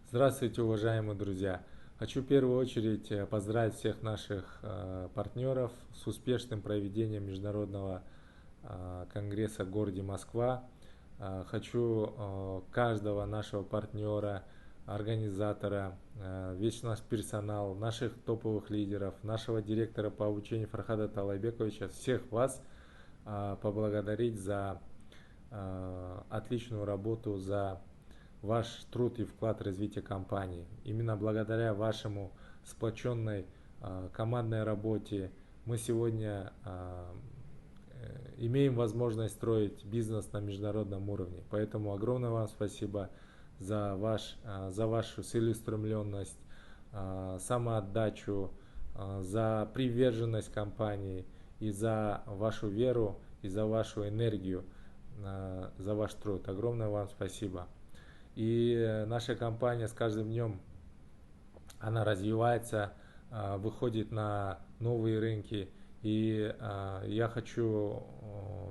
Здравствуйте, уважаемые друзья! Хочу в первую очередь поздравить всех наших партнеров с успешным проведением Международного конгресса в городе Москва. Хочу каждого нашего партнера, организатора, весь наш персонал, наших топовых лидеров, нашего директора по обучению Фархада Талайбековича, всех вас поблагодарить за отличную работу, за ваш труд и вклад в развитие компании. Именно благодаря вашему сплоченной командной работе мы сегодня имеем возможность строить бизнес на международном уровне. Поэтому огромное вам спасибо за вашу целеустремленность, самоотдачу, за приверженность компании и за вашу веру и за вашу энергию, за ваш труд. Огромное вам спасибо. И наша компания с каждым днем она развивается, выходит на новые рынки. И я хочу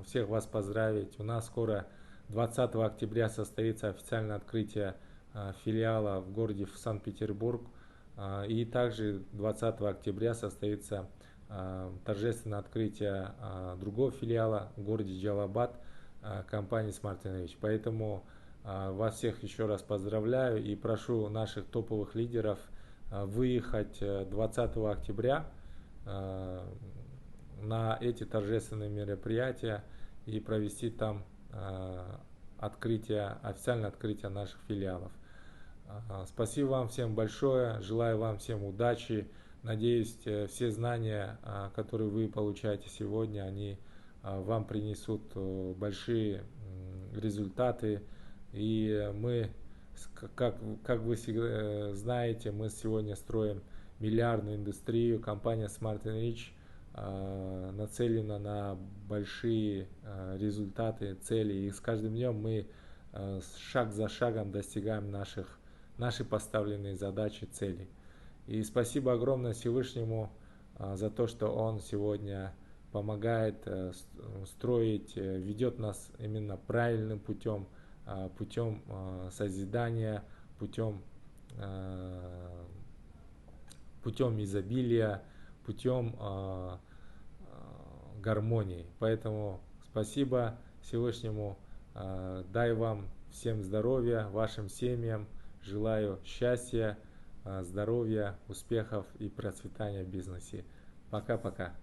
всех вас поздравить. У нас скоро 20 октября состоится официальное открытие филиала в городе Санкт-Петербург. И также 20 октября состоится торжественное открытие другого филиала в городе Джалабад компании Smart Enrich. Поэтому вас всех еще раз поздравляю и прошу наших топовых лидеров выехать 20 октября на эти торжественные мероприятия и провести там официальное открытие наших филиалов. Спасибо вам всем большое, желаю вам всем удачи. Надеюсь, все знания, которые вы получаете сегодня, они вам принесут большие результаты. И мы, как вы знаете, мы сегодня строим миллиардную индустрию. Компания Smart Enrich нацелена на большие результаты, цели. И с каждым днем мы шаг за шагом достигаем наши поставленные задачи, цели. И спасибо огромное Всевышнему за то, что Он сегодня помогает строить, ведет нас именно правильным путем, путем созидания, путем изобилия, путем гармонии. Поэтому спасибо Всевышнему, дай вам всем здоровья, вашим семьям, желаю счастья, здоровья, успехов и процветания в бизнесе. Пока-пока.